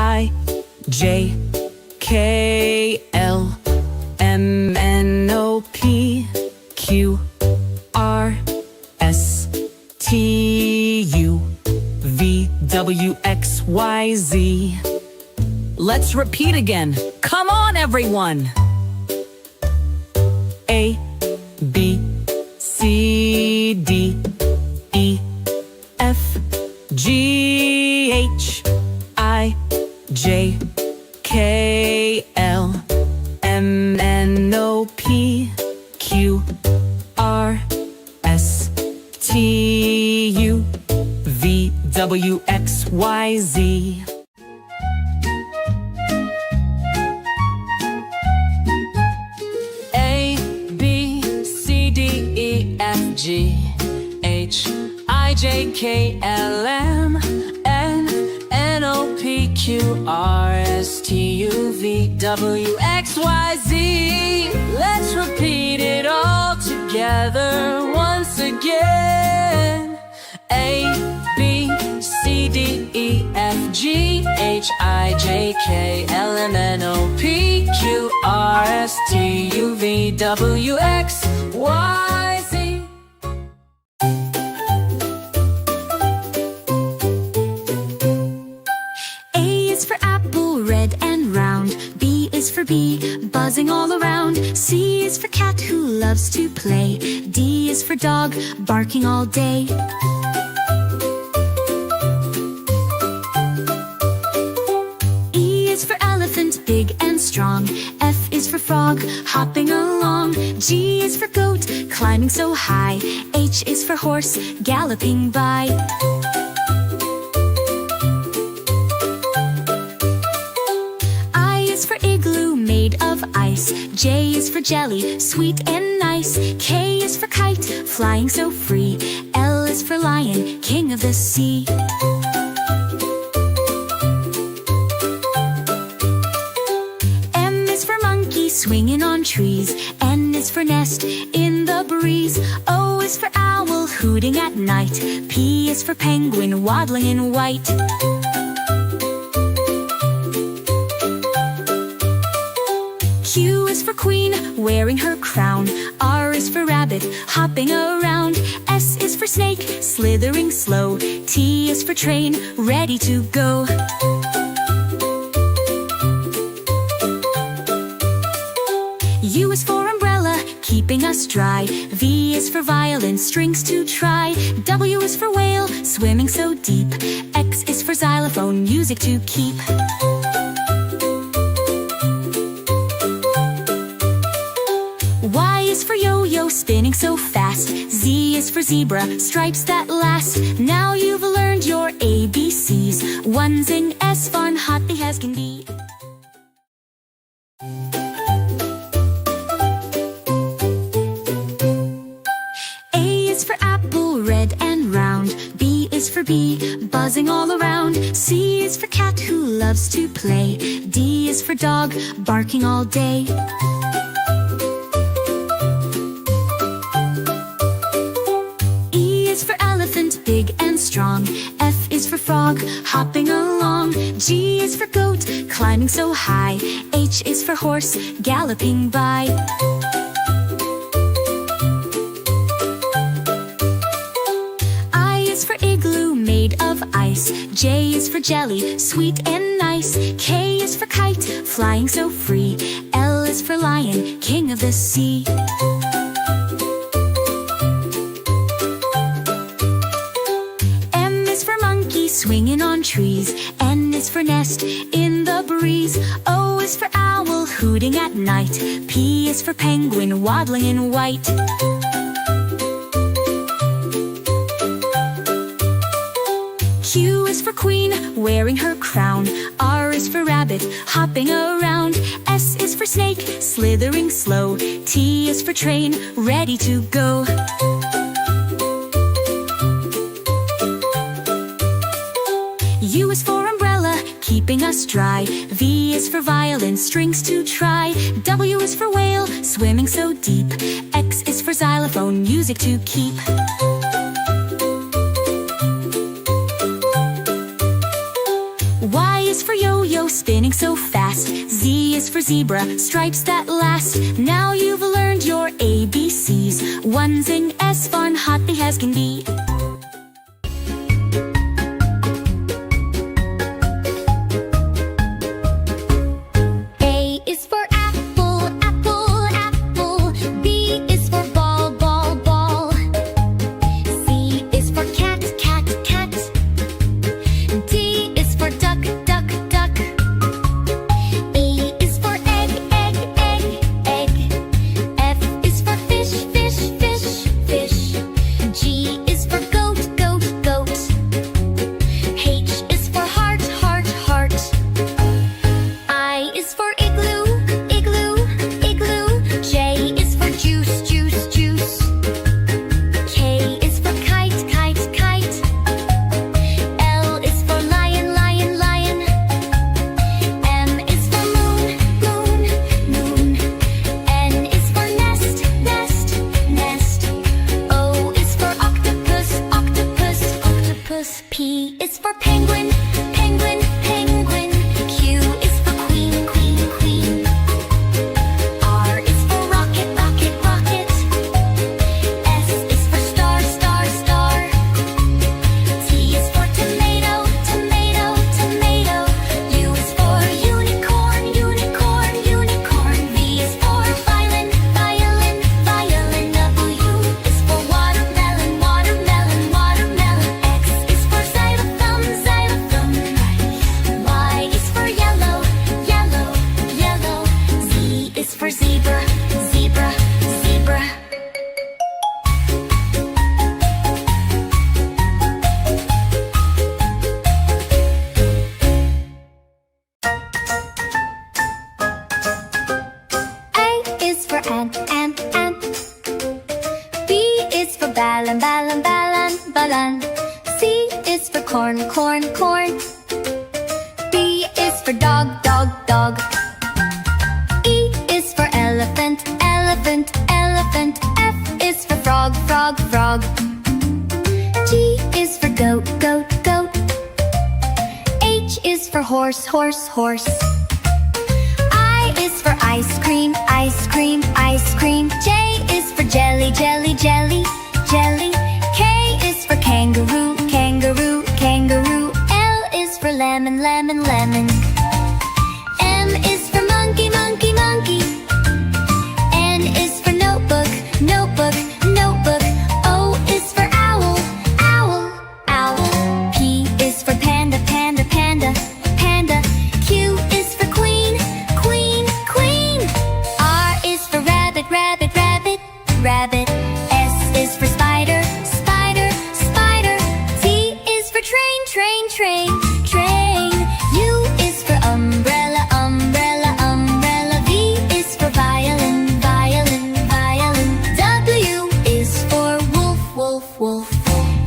I J K L M N O P Q R S T U V W X Y Z. Let's repeat again. Come on, everyone. A B C D E F G H I J K L M N O P Q R S T U V W X Y Z. A B C D E F G H I J K L M N N O P Q R S T U V W X Y Z. Let's repeat it all together once again. A B C D E F G H I J K L M N O P Q R S T U V W X Y Z. A is for apple, red and round. B is for bee, buzzing all around. C is for cat who loves to play. D is for dog, barking all day. E is for elephant, big and strong. F is for frog, hopping along. G is for goat, climbing so high. H is for horse, galloping by. I is for igloo, made of ice. J is for jelly, sweet and nice. K is for kite, flying so free. L is for lion, king of the sea. M is for monkey, swinging on trees. N is for nest, in the breeze. O is for owl, hooting at night. P is for penguin, waddling in white. Q is for queen, wearing her crown. R is for rabbit, hopping around. S is for snake, slithering slow. T is for train, ready to go. U is for umbrella, keeping us dry. V is for violin, strings to try. W is for whale, swimming so deep. X is for xylophone, music to keep. Y is for yo-yo, spinning so fast. Z is for zebra, stripes that last. Now you've learned your ABCs. One's in S, fun, happy as can be. A is for apple, red and round. B is for bee, buzzing all around. C is for cat who loves to play. D is for dog, barking all day. E is for elephant, big and strong. F is for frog, hopping along. G is for goat, climbing so high. H is for horse, galloping by. I is for igloo, made of ice. J is for jelly, sweet and nice. K is for kite, flying so free. L is for lion, king of the sea. M is for monkey, swinging on trees. N is for nest, in the breeze. O is for owl, hooting at night. P is for penguin, waddling in white. Q is for queen, wearing her crown. R is for rabbit, hopping around. S is for snake, slithering slow. T is for train, ready to go. U is for umbrella, keeping us dry. V is for violin, strings to try. W is for whale, swimming so deep. X is for xylophone, music to keep. Y is for yo-yo, spinning so fast. Z is for zebra, stripes that last. Now you've learned your ABCs. One's in S, fun, hot, they as can be. P is for penguin, penguin, penguin. Q is for queen, queen, queen. R is for rocket, rocket, rocket. S is for star, star, star. T is for tomato, tomato, tomato. U is for unicorn, unicorn, unicorn. V is for violin, violin, violin. W is for watermelon, watermelon, watermelon. X is for xylophone, xylophone. Y is for yellow, yellow, yellow. Z is for zebra, zebra, zebra. A is for ant, ant, ant. B is for ballon, ballon, ballon, ballon. C is for corn, corn, corn. D is for dog, dog, dog. E is for elephant, elephant, elephant. F is for frog, frog, frog. G is for goat, goat, goat. H is for horse, horse, horse. I is for ice cream, ice cream, ice cream. J is for jelly, jelly, jelly, jelly. K is for kangaroo, kangaroo, kangaroo. L is for lemon, lemon, lemon. M is for monkey, monkey, monkey. N is for notebook, notebook, notebook. O is for owl, owl, owl. P is for panda, panda, panda, panda. Q is for queen, queen, queen. R is for rabbit, rabbit, rabbit, rabbit. S is for spider, spider, spider. T is for train, train, train, train. U is for umbrella, umbrella, umbrella. V is for violin, violin, violin. W is for wolf, wolf, wolf.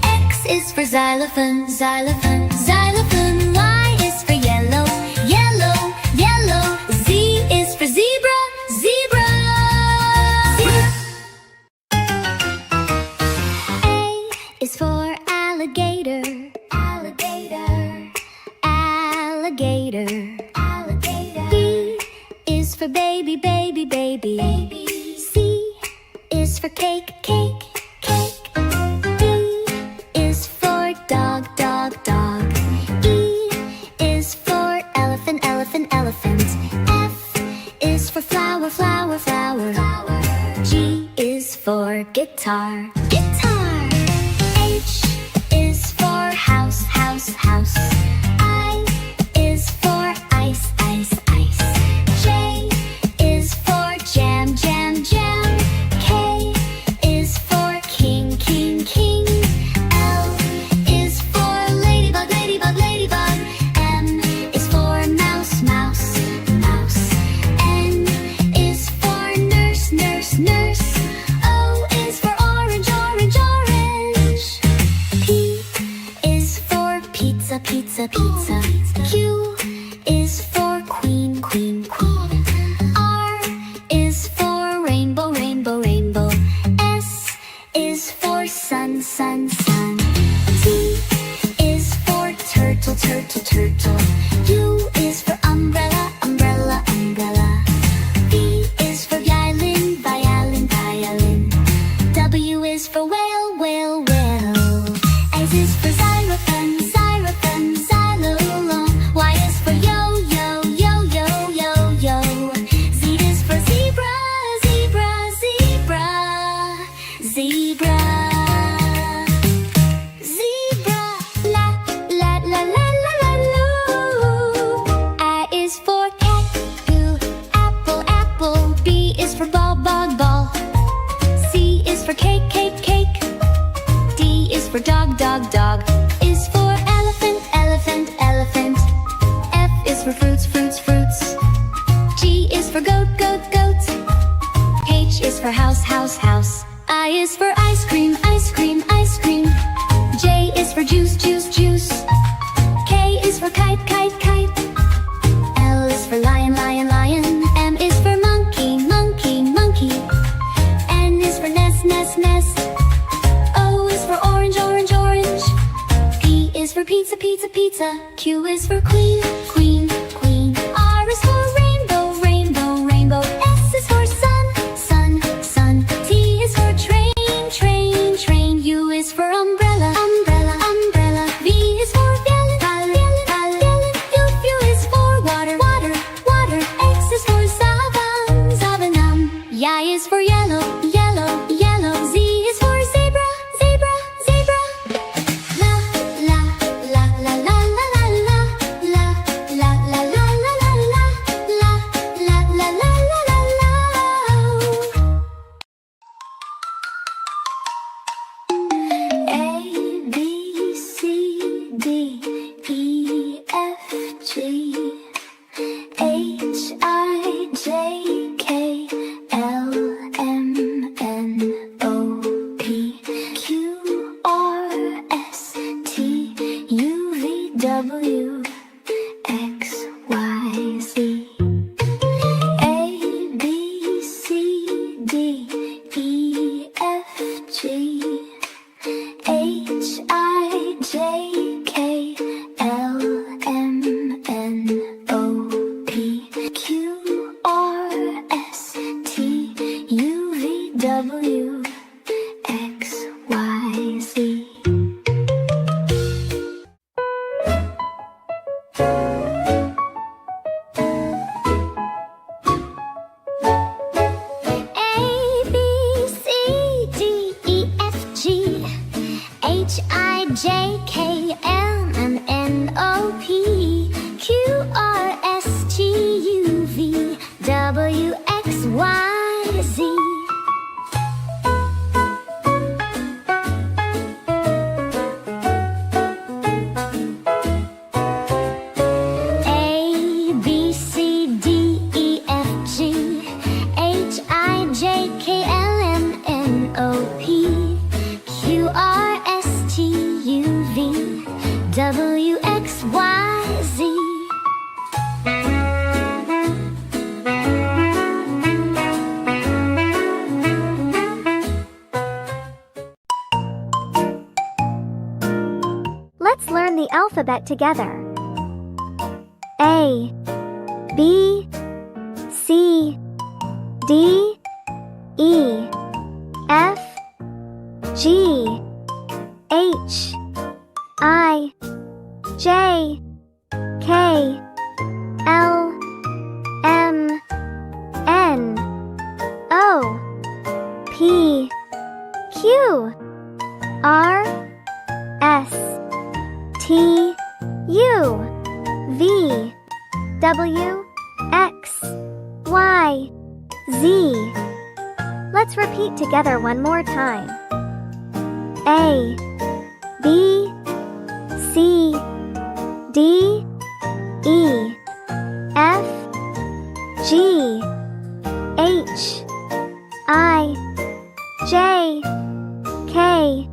X is for xylophone, xylophone, xylophone. Y is for yellow, yellow, yellow. Z is for zebra, zebra. A is for alligator, alligator, alligator, alligator. B is for baby, baby, baby, baby. C is for cake, cake, cake. D is for dog, dog, dog. E is for elephant, elephant, elephant. F is for flower, flower, flower. G is for guitar, guitar. H is for house, house, house. I is for ice, ice, ice. J is for jam, jam, jam. K is for king, king, king. L is for ladybug, ladybug, ladybug. M is for mouse, mouse, mouse. N is for nurse, nurse, nurse. O is for orange, for cake, cake, cake. D is for dog, dog, dog. Is for elephant, elephant, elephant. F is for fruits, fruits, fruits. G is for goat, goat, goat. H is for house, house, house. I is for ice cream, ice cream, ice cream. J is for juice, juice, juice. K is for kite, kite, kite. L is for lion, lion, lion. M is for monkey, monkey, monkey. N is for nest, nest, nest. O is for orange, orange, orange. P is for pizza, pizza, pizza. Q is for queen, queen, queen. R is for rainbow, rainbow, rainbow. S is for sun, sun, sun. T is for train, train, train. U is for umbrella, umbrella, umbrella. V is for violin, violin, violin. U is for water, water, water. X is for savan, savanam. Y is for yellow, yellow, yellow. Z is for zebra, zebra, zebra. La la la la la la la la la la la la la la la la la la la la. A B C D E F G H I J K L M N O P Q R S T U V W X Y Z. A B C D E F G H I J K L M N O P Q R S T U V W X Y Z. A B C D E F G H I J K L M N O P Q R S T U V W X Y Z. A B C D E F G H I J K L M N O P Q R S T U V W X Y Z. Let's learn the alphabet together. A B C D E F G H I J K L M N O P Q R S T U V W X Y Z. Let's repeat together one more time. A B C D E F G H I J K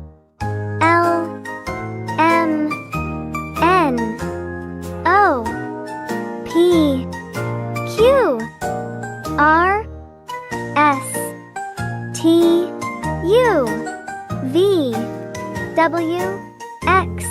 L M N O P Q R S T U V W X